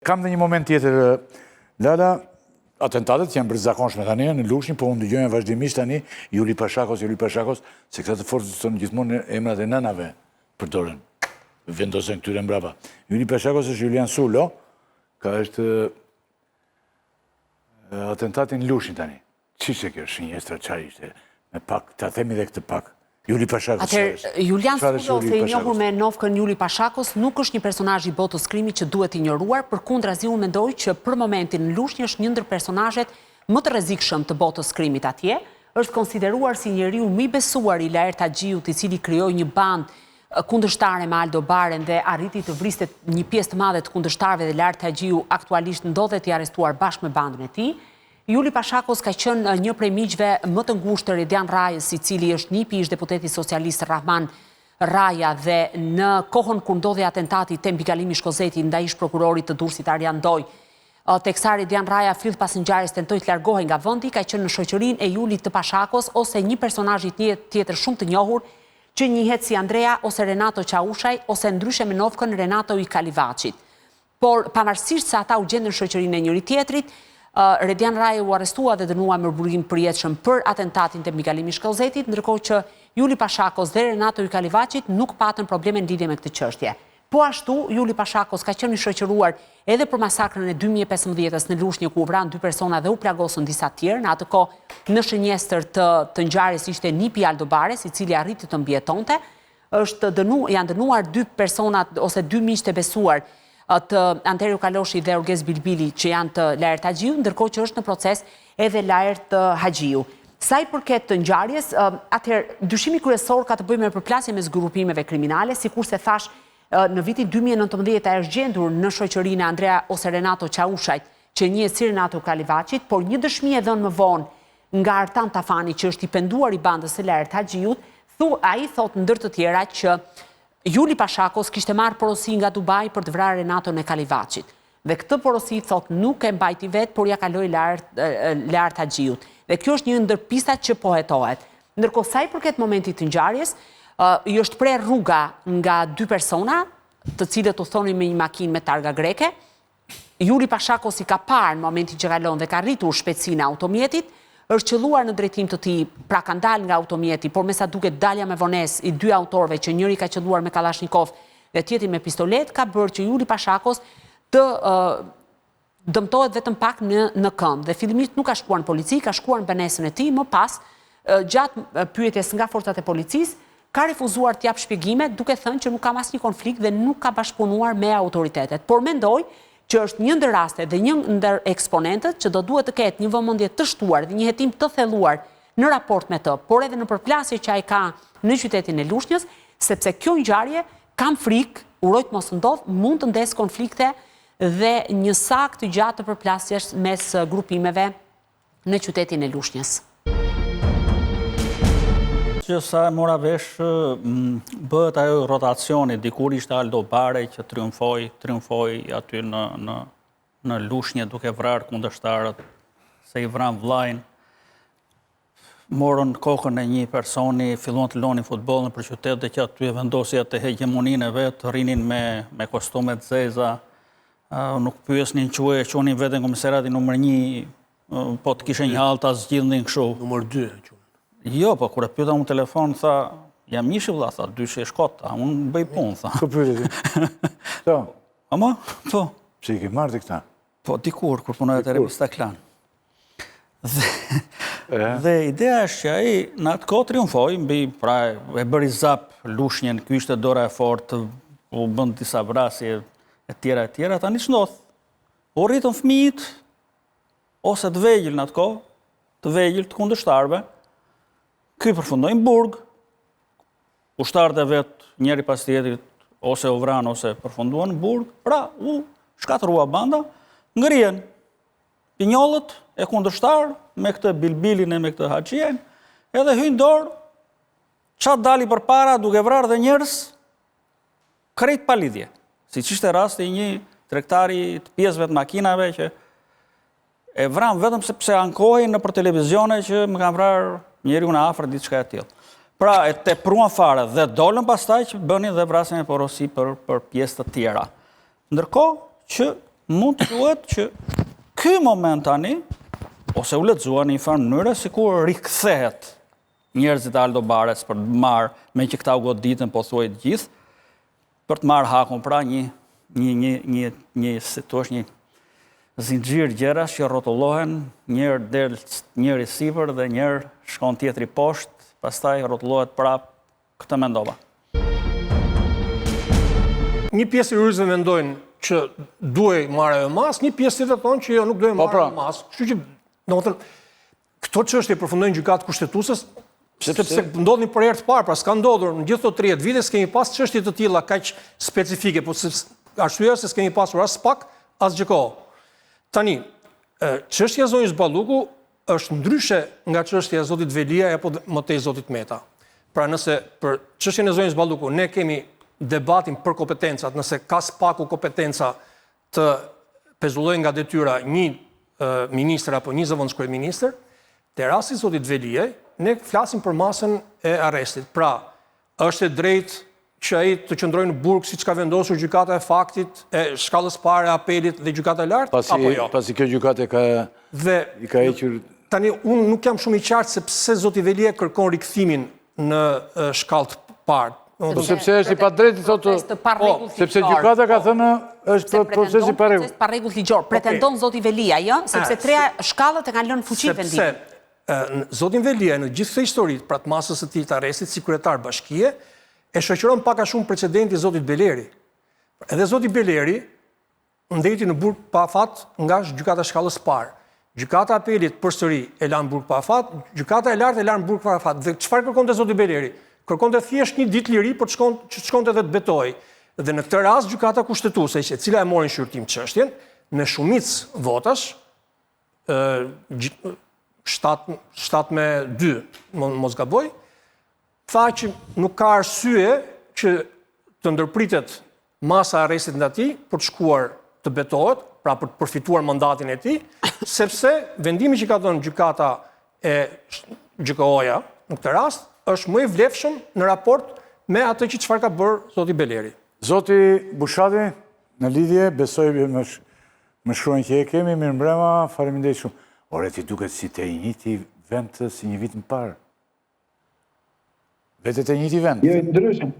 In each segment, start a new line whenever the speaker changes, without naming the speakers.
Kam dhe një moment tjetër, Lala, atentatet janë bërzakonshme tani në Lushnjë, po unë dëgjojnë vazhdimisht tani Juli Pashakos, se këta të forcët sonë gjithmonë emrat e nënave përdoren, vendosen këtyre mbrapa. Juli Pashakos është Julian Sullo, ka është atentatin në Lushnjë tani. Qishtë e kjo shënjestra, qaj ishte? Me pak, ta themi dhe këtë pak. Juli Pashakos.
Atëherë, Julian Sullo, ose i njohur me novkën Juli Pashakos, nuk është një personazh i botës krimit që duhet injoruar, përkundrazi unë mendoj që për momentin në Lushnjë është një ndër personazhet më të rrezikshëm të botës krimit atje. Është konsideruar si njeriu më i besuar i Laert Haxhiut, i cili krijoi një bandë kundërshtare me Aldo Baren dhe arriti të vriste një pjesë të madhe të kundërshtarëve dhe Laert Haxhiu aktualisht ndodhet i arrestuar bashkë me bandën e tij. Juli Pashakos ka qenë një prej miqve më të ngushtë të Redian Rajës, i cili është nipi ish deputeti socialist Rahman Raja, dhe në kohën kur ndodhi atentati te mbikalimi Shkozeti ndaj ish prokurorit të Durrësit Arjan Doj, teksa Redian Raja fill pas ngjarjes tentoi të largohej nga vendi, ka qenë në shoqërinë e Julit të Pashakos ose një personazh tjetër shumë të njohur që njihet si Andrea ose Renato Çaushaj ose ndryshe me novkën Renato i Kalivaçit. Por pavarësisht se ata u gjendën në shoqërinë e njëri tjetrit, Redian Raja u arrestua dhe dënua me burim përjetshëm për atentatin te mbikalimi Shkozetit, ndërkohë që Juli Pashakos dhe Renato i Kalivaçit nuk patën probleme në lidhje me këtë çështje. Po ashtu, Juli Pashakos ka qenë i shoqëruar edhe për masakrën e 2015-s në Lushnjë, ku u vranë 2 persona dhe u plagosën disa tjerë. Në atë kohë, në shënjestër të ngjarjes ishte nipi Aldo Bares, i cili arriti të mbijetonte. Janë dënuar 2 persona ose 2 miq të besuar të Anterio Kaloshi dhe Orges Bilbili, që janë të Laert Haxhiu, ndërkohë që është në proces edhe Laert Haxhiu. Sa i përket të ngjarjes, atëherë dyshimi kryesor ka të bëjë me përplasje mes grupimeve kriminale, sikurse thash, në vitin 2019 është gjendur në shoqërinë Andrea ose Renato Çaushajt, që njihet si Renato Kalivaçit, por një dëshmi e dhënë më vonë nga Artan Tafani, që është i penduar i bandës së Laert Haxhiut, ai thot ndër të tjera që Juli Pashakos kishte marrë porosi nga Dubai për të vrarë Renaton e Kalivaçit. Dhe këtë porosi thot nuk e mbajti vetë, por ja kaloi Laert Haxhiut. Dhe kjo është një ndër pistat që po hetohet. Ndërkohë sa i përket momentit të ngjarjes, i është prerë rruga nga 2 persona, të cilët u thonin me një makinë me targa greke. Juli Pashakos i ka parë në momentin që kalon dhe ka rritur shpejtësinë e automjetit, është qelluar në drejtim të tij, pra ka dalë nga automjeti, por me sa duket dalja me vonesë i 2 autorëve, që njëri ka qelluar me Kalashnikov dhe tjetri me pistolet, ka bërë që Juli Pashakos të dëmtohet vetëm pak në këmbë. Dhe fillimisht nuk ka shkuar në polici, ka shkuar në banesën e tij, më pas, gjatë pyetjes nga forcat e policisë, ka refuzuar të jap shpjegime, duke thënë që nuk ka asnjë konflikt dhe nuk ka bashkëpunuar me autoritetet. Por mendoj që është një ndër raste dhe një ndër eksponentët që do duhet të ketë një vëmendje të shtuar dhe një hetim të thelluar në raport me të, por edhe në përplasje që ai ka në qytetin e Lushnjës, sepse kjo ngjarje, kam frikë, uroj të mos ndodh, mund të ndesë konflikte dhe një sak të gjatë të përplasjes mes grupimeve në qytetin e Lushnjës.
Që sa e mora vesh, bëhet ajo rotacioni, dikur ishte Aldo Bare që triumfoi aty në Lushnjë duke vrarë kundërshtarët, se i vranë vllajin. Morën kokën e një personi, filluan të lonin futboll nëpër qytet dhe që aty e vendosi atë hegemoninë e vet, rrinin me kostume të zeza, nuk pyesnin qunin veten komisariati numër 1, po të kishe një hallta zgjidhnin kështu.
Numër 2.
Jo, po kur e pyeta unë telefon, tha, jam ishi vlla, tha, 2 shkota, unë bëj punë, tha.
Kë pyeti ti? Po.
Ama? Po.
Pse i ke marrë ti këta?
Po, dikur, kur punoja te revista Klan. Dhe ideja është që ai në atë kohë triumfoi, pra e bëri zap Lushnjën, ky ishte dora e fortë, u bën disa vrasje e tjera, tani ç'ndodh? U rritën fëmijët ose të vegjël në atë kohë, të vegjël të kundërshtarëve. Ky përfundoi në burg, ushtarët e vet, njëri pas tjetrit, ose u vranë ose përfunduan në burg, pra u shkatrua banda, ngrihen pinjollët e kundërshtar me këtë Bilbilin e me këtë Haxhiajn, edhe hyjnë dorë, çat dali përpara duke vrarë dhe njerëz krejt pa lidhje. Siç ishte rasti i një tregtari të pjesëve të makinave që e vran vetëm sepse ankohej nëpër televizione që më kanë vrarë njeriu në afër diçka e tillë. Pra e tepruan fare dhe dolën pastaj që bënin dhe vrasjen e porosi për pjesë të tjera. Ndërkohë që mund të thuhet që ky moment tani, ose u lexua në një farë mënyrë, sikur rikthehet njerëzit Aldo Bares për të marrë, me që këta u goditën po thuaj të gjithë, për të marrë hakun, pra një si thua, një zinxhir gjërash që rrotullohen, njëri del njëri sipër dhe njëri shkon tjetri poshtë, pastaj rrotullohet prapë. Këtë mendova.
Një pjesë e rruzëve mendojnë që duhej marrë e mas, një pjesë tjetër thonë që jo nuk duhej marrë e mas. Kështu që, domethënë, këto çështje përfundojnë gjykatë kushtetuese, sepse ndodhin për herë të parë, pra s'ka ndodhur në gjithë këto 30 vite s'kemi pas çështje të tilla kaq specifike, po arsyeja se s'kemi pasur as pak as gjë kohë. Tani, çështja e zonjës Balluku është ndryshe nga çështja e zotit Velia apo më tej zotit Meta. Pra nëse për çështjen e zonjës Balluku ne kemi debatin për kompetencat, nëse ka spaku kompetenca të pezullojë nga detyra një ministër apo një zëvendëskryeministër, te rasti zotit Velie, ne flasim për masën e arrestit. Pra, është e drejtë që ai të qëndrojë në burg siç ka vendosur gjykata e faktit, e shkallës parë e apelit dhe gjykata e lartë, apo jo?
Pasi kjo gjykatë i ka hequr.
Tani unë nuk jam shumë i qartë se pse zoti Velie kërkon rikthimin në shkallë të parë.
Po sepse është i padrejtë, thotë, sepse gjykata ka thënë është proces i parregullt.
Pa rregull ligjor, pretendon zoti Velia, jo? Sepse treja shkallët e kanë lënë fuqi vendimin.
Sepse zotin Velia në gjithë këtë histori, pra të masës së tij të arrestit si kryetar bashkie, e shoqëron pak a shumë precedenti zotit Beleri. Edhe zoti Beleri ndeti në burg pa afat nga gjykata shkallës parë. Gjykata e apelit përsëri e la në burg pa afat, gjykata e lartë e la në burg pa afat. Dhe çfarë kërkonte zoti Beleri? Kërkonte thjesht një ditë liri për të shkonte dhe të betojë. Dhe në këtë rast gjykata kushtetuese, e cila e mori në shqyrtim çështjen, me shumicë votash, 7-2, mos gaboj, tha që nuk ka arsye që të ndërpritet masa arrestit nga tij për të shkuar të betohet, pra për të përfituar mandatin e tij, sepse vendimi që ka dhënë gjykata e GKO-ja në këtë rast është më i vlefshëm në raport me atë që çfarë ka bërë zoti Beleri.
Zoti Bushati, në lidhje, besoj më shkruajnë që e kemi, mirë mbrëma, faleminderit shumë. Ore, ti duket si te i njëjti vend si një vit më parë. Vetë te i njëjti vend.
Jo, ndryshëm.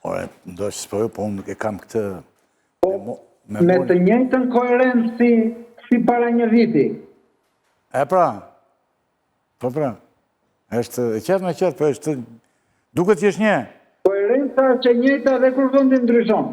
Ore, ndoshta s'po, po unë e kam këtë
me të njëjtën koherencë si para një viti.
E pra. Po pra. Është e qartë me qartë, po është duket që është një.
Koherenca është e njëjta dhe kur vendi ndryshon.